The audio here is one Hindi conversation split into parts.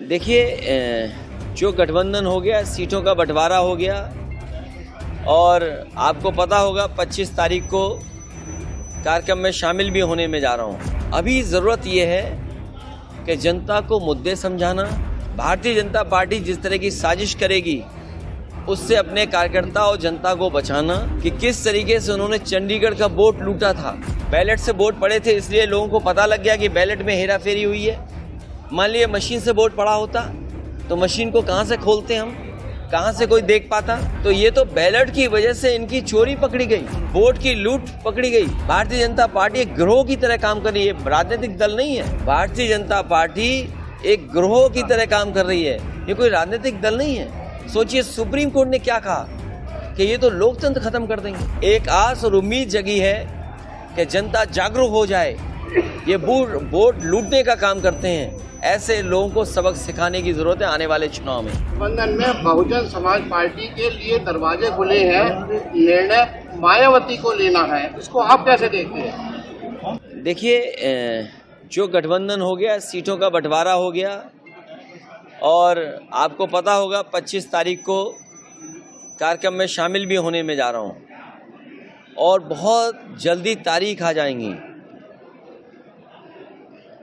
देखिए, जो गठबंधन हो गया, सीटों का बंटवारा हो गया और आपको पता होगा 25 तारीख को कार्यक्रम में शामिल भी होने में जा रहा हूँ। अभी ज़रूरत ये है कि जनता को मुद्दे समझाना। भारतीय जनता पार्टी जिस तरह की साजिश करेगी उससे अपने कार्यकर्ता और जनता को बचाना कि किस तरीके से उन्होंने चंडीगढ़ का वोट लूटा था। बैलेट से वोट पड़े थे, इसलिए लोगों को पता लग गया कि बैलेट में हेराफेरी हुई है। मान लीजिए मशीन से वोट पड़ा होता तो मशीन को कहाँ से खोलते हम, कहाँ से कोई देख पाता। तो ये तो बैलेट की वजह से इनकी चोरी पकड़ी गई, वोट की लूट पकड़ी गई। भारतीय जनता पार्टी एक गिरोह की तरह काम कर रही है, राजनीतिक दल नहीं है। भारतीय जनता पार्टी एक गिरोह की तरह काम कर रही है, ये कोई राजनीतिक दल नहीं है। सोचिए सुप्रीम कोर्ट ने क्या कहा कि ये तो लोकतंत्र खत्म कर देंगे। एक आस और उम्मीद जगी है कि जनता जागरूक हो जाए। ये वोट लूटने का काम करते हैं, ऐसे लोगों को सबक सिखाने की जरूरत है आने वाले चुनाव में। गठबंधन में बहुजन समाज पार्टी के लिए दरवाजे खुले हैं, निर्णय मायावती को लेना है, इसको आप कैसे देखते हैं? देखिए, जो गठबंधन हो गया, सीटों का बंटवारा हो गया और आपको पता होगा 25 तारीख को कार्यक्रम में शामिल भी होने में जा रहा हूँ और बहुत जल्दी तारीख आ जाएंगी।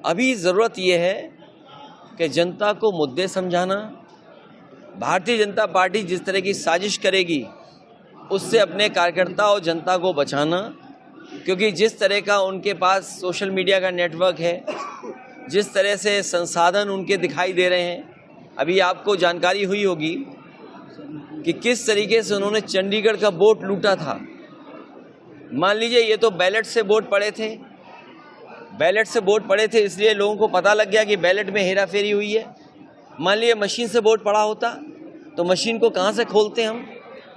अभी ज़रूरत ये है कि जनता को मुद्दे समझाना। भारतीय जनता पार्टी जिस तरह की साजिश करेगी उससे अपने कार्यकर्ता और जनता को बचाना, क्योंकि जिस तरह का उनके पास सोशल मीडिया का नेटवर्क है, जिस तरह से संसाधन उनके दिखाई दे रहे हैं, अभी आपको जानकारी हुई होगी कि किस तरीके से उन्होंने चंडीगढ़ का वोट लूटा था। मान लीजिए ये तो बैलेट से वोट पड़े थे, बैलेट से वोट पड़े थे, इसलिए लोगों को पता लग गया कि बैलेट में हेराफेरी हुई है। मान लीजिए मशीन से वोट पड़ा होता तो मशीन को कहाँ से खोलते हम,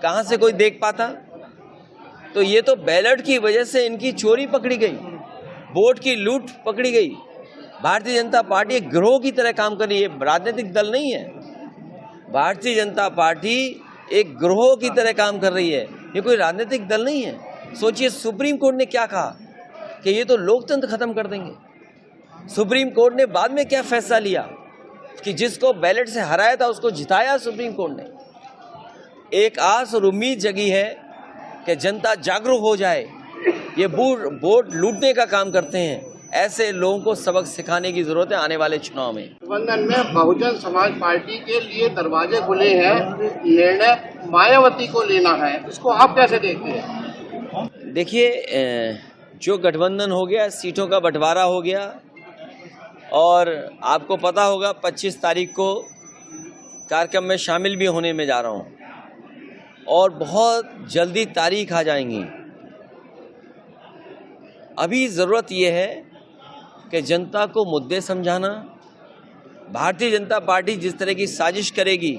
कहाँ से कोई देख पाता। तो ये तो बैलेट की वजह से इनकी चोरी पकड़ी गई, वोट की लूट पकड़ी गई। भारतीय जनता पार्टी एक गिरोह की तरह काम कर रही है, राजनीतिक दल नहीं है। भारतीय जनता पार्टी एक गिरोह की तरह काम कर रही है, ये कोई राजनीतिक दल नहीं है। सोचिए सुप्रीम कोर्ट ने क्या कहा कि ये तो लोकतंत्र खत्म कर देंगे। सुप्रीम कोर्ट ने बाद में क्या फैसला लिया कि जिसको बैलेट से हराया था उसको जिताया सुप्रीम कोर्ट ने। एक आस और उम्मीद जगी है कि जनता जागरूक हो जाए। ये वोट लूटने का काम करते हैं, ऐसे लोगों को सबक सिखाने की जरूरत है आने वाले चुनाव में। गठबंधन में बहुजन समाज पार्टी के लिए दरवाजे खुले हैं, निर्णय मायावती को लेना है, इसको आप कैसे देखते हैं? देखिए, जो गठबंधन हो गया, सीटों का बंटवारा हो गया और आपको पता होगा 25 तारीख को कार्यक्रम में शामिल भी होने में जा रहा हूँ और बहुत जल्दी तारीख आ जाएंगी। अभी ज़रूरत ये है कि जनता को मुद्दे समझाना। भारतीय जनता पार्टी जिस तरह की साजिश करेगी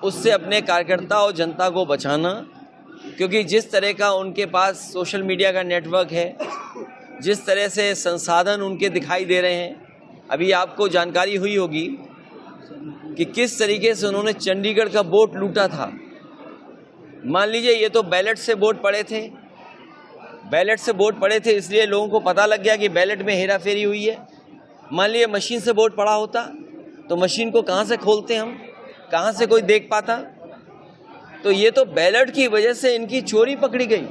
उससे अपने कार्यकर्ता और जनता को बचाना, क्योंकि जिस तरह का उनके पास सोशल मीडिया का नेटवर्क है, जिस तरह से संसाधन उनके दिखाई दे रहे हैं, अभी आपको जानकारी हुई होगी कि किस तरीके से उन्होंने चंडीगढ़ का वोट लूटा था। मान लीजिए ये तो बैलेट से वोट पड़े थे, बैलेट से वोट पड़े थे, इसलिए लोगों को पता लग गया कि बैलेट में हेराफेरी हुई है। मान लीजिए मशीन से वोट पड़ा होता तो मशीन को कहाँ से खोलते हम, कहाँ से कोई देख पाता। तो ये तो बैलेट की वजह से इनकी चोरी पकड़ी गई,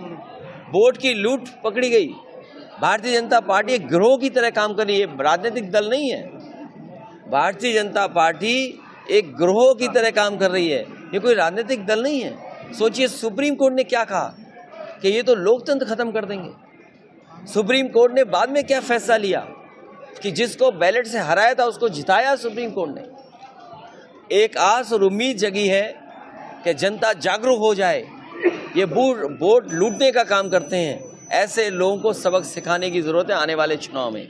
वोट की लूट पकड़ी गई। भारतीय जनता पार्टी एक गिरोह की तरह काम कर रही है, राजनीतिक दल नहीं है। भारतीय जनता पार्टी एक गिरोह की तरह काम कर रही है, ये कोई राजनीतिक दल नहीं है। सोचिए सुप्रीम कोर्ट ने क्या कहा कि ये तो लोकतंत्र खत्म कर देंगे। सुप्रीम कोर्ट ने बाद में क्या फैसला लिया कि जिसको बैलेट से हराया था उसको जिताया सुप्रीम कोर्ट ने। एक आस और उम्मीद जगी है कि जनता जागरूक हो जाए। ये वोट लूटने का काम करते हैं, ऐसे लोगों को सबक सिखाने की जरूरत है आने वाले चुनाव में।